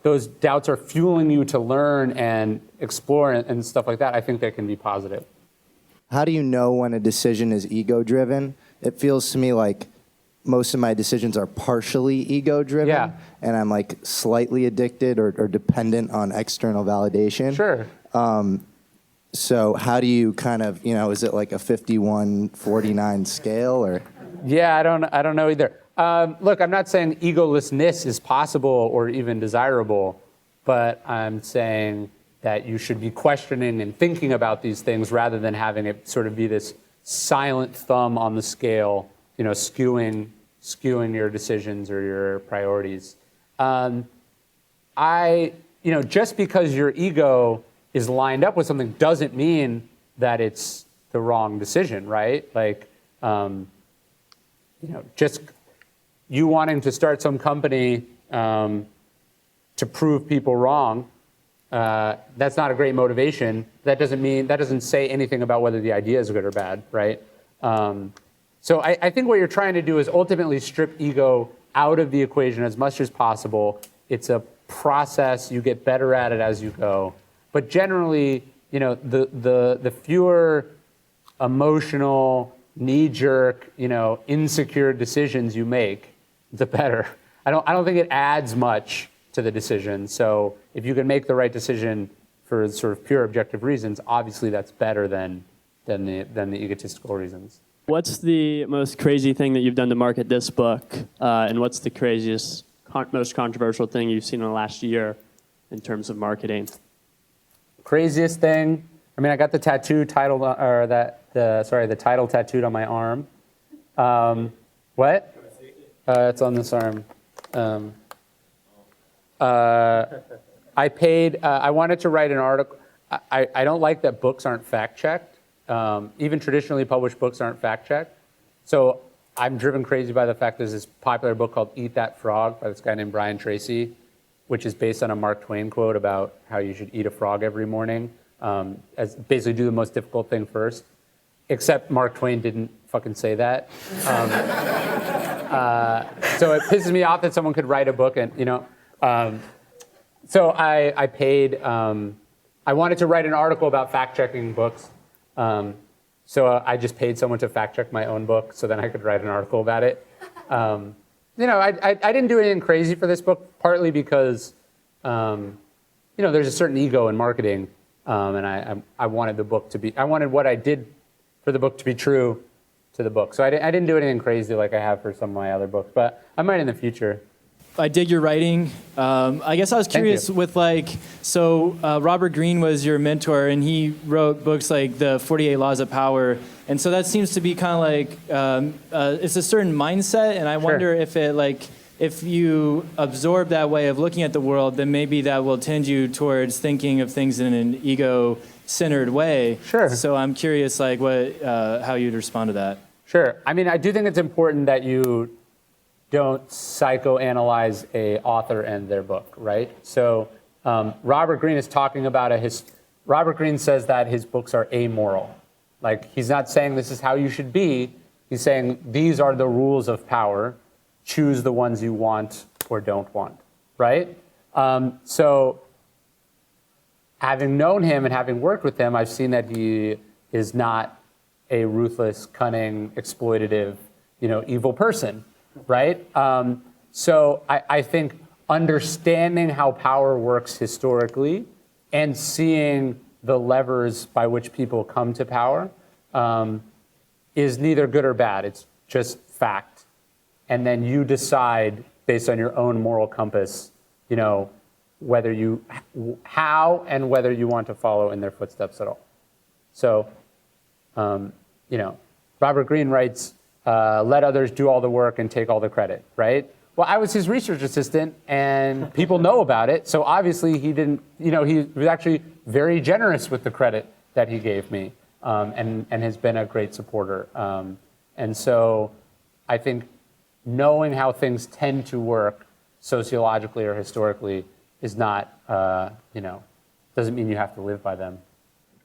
S2: those doubts are fueling you to learn and explore and stuff like that, I think that can be positive.
S7: How do you know when a decision is ego-driven? It feels to me like most of my decisions are partially ego-driven,
S2: Yeah.
S7: and I'm like slightly addicted or dependent on external validation.
S2: Sure.
S7: So how do you kind of, is it like a 51-49 scale or?
S2: Yeah, I don't know either. Look, I'm not saying egolessness is possible or even desirable, but I'm saying that you should be questioning and thinking about these things rather than having it sort of be this silent thumb on the scale, skewing your decisions or your priorities. Just because your ego is lined up with something doesn't mean that it's the wrong decision, right? Like, just you wanting to start some company to prove people wrong, that's not a great motivation. That doesn't say anything about whether the idea is good or bad, right? So I think what you're trying to do is ultimately strip ego out of the equation as much as possible. It's a process. You get better at it as you go. But generally, the fewer emotional, knee-jerk, insecure decisions you make, the better. I don't think it adds much to the decision. So if you can make the right decision for sort of pure objective reasons, obviously that's better than the egotistical reasons.
S8: What's the most crazy thing that you've done to market this book, and what's the craziest, most controversial thing you've seen in the last year in terms of marketing? Craziest thing? I mean, I got the tattoo titled, or the title tattooed on my arm. What? It's on this arm. I paid. I wanted to write an article. I don't like that books aren't fact-checked. Even traditionally published books aren't fact-checked. So I'm driven crazy by the fact there's this popular book called Eat That Frog by this guy named Brian Tracy, which is based on a Mark Twain quote about how you should eat a frog every morning, as basically do the most difficult thing first. Except Mark Twain didn't fucking say that. So it pisses me off that someone could write a book and, so I paid, I wanted to write an article about fact-checking books. So I just paid someone to fact-check my own book so then I could write an article about it. I didn't do anything crazy for this book, partly because, there's a certain ego in marketing, and I wanted the book to be, I wanted what I did for the book to be true to the book. So I didn't do anything crazy like I have for some of my other books, but I might in the future.
S9: I dig your writing. I guess I was curious with Robert Greene was your mentor, and he wrote books like The 48 Laws of Power. And so that seems to be kind of like, it's a certain mindset. And I wonder if if you absorb that way of looking at the world, then maybe that will tend you towards thinking of things in an ego-centered way.
S2: Sure.
S9: So I'm curious, how you'd respond to that.
S2: Sure. I mean, I do think it's important that you don't psychoanalyze a author and their book, right? So Robert Greene is talking about Robert Greene says that his books are amoral. Like, he's not saying this is how you should be. He's saying these are the rules of power. Choose the ones you want or don't want, right? So having known him and having worked with him, I've seen that he is not a ruthless, cunning, exploitative, evil person, right? So I think understanding how power works historically and seeing the levers by which people come to power is neither good or bad.
S8: just fact. And then you decide based on your own moral compass, whether how and whether you want to follow in their footsteps at all. So, Robert Greene writes, let others do all the work and take all the credit, right? Well, I was his research assistant, and people know about it. So obviously he didn't, he was actually very generous with the credit that he gave me, and has been a great supporter. And so I think knowing how things tend to work sociologically or historically is not, doesn't mean you have to live by them.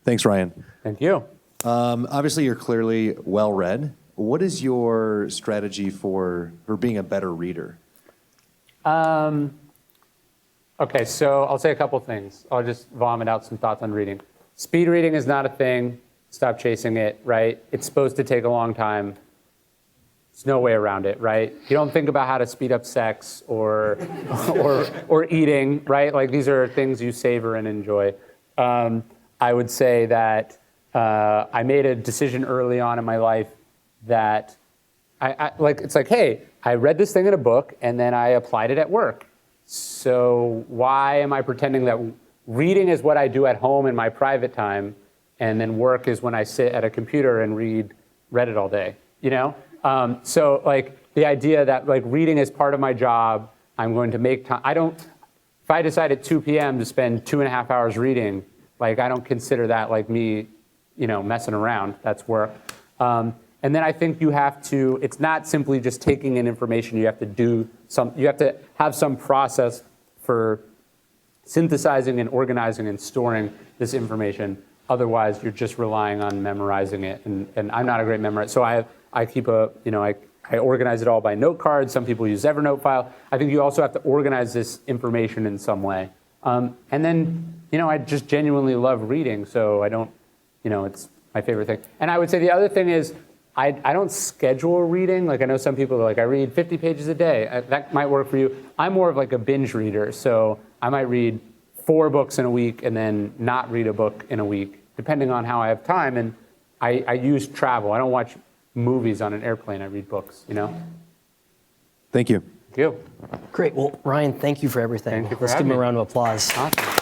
S10: Thanks, Ryan.
S8: Thank you.
S10: Obviously, you're clearly well-read. What is your strategy for being a better reader?
S8: Okay, so I'll say a couple things. I'll just vomit out some thoughts on reading. Speed reading is not a thing. Stop chasing it, right? It's supposed to take a long time. There's no way around it, right? You don't think about how to speed up sex or eating, right? Like these are things you savor and enjoy. I would say that I made a decision early on in my life that it's like, hey, I read this thing in a book and then I applied it at work. So why am I pretending that reading is what I do at home in my private time, and then work is when I sit at a computer and read Reddit all day, So like the idea that like reading is part of my job, I'm going to make time. If I decide at 2 p.m. to spend 2.5 hours reading, like I don't consider that like me, messing around. That's work. And then I think you have to, it's not simply just taking in information, you have to have some process for synthesizing and organizing and storing this information. Otherwise, you're just relying on memorizing it. And I'm not a great memorizer. So I keep I organize it all by note cards. Some people use Evernote file. I think you also have to organize this information in some way. And then, I just genuinely love reading. So I don't, it's my favorite thing. And I would say the other thing is, I don't schedule reading. Like I know some people are like, I read 50 pages a day. That might work for you. I'm more of like a binge reader. So I might read 4 books in a week and then not read a book in a week, depending on how I have time. And I use travel. I don't watch movies on an airplane. I read books,
S10: Thank you.
S8: Thank you.
S1: Great. Well, Ryan, thank you for everything.
S8: Thank you for
S1: Let's give
S8: having
S1: him a
S8: me.
S1: round of applause.
S8: Awesome.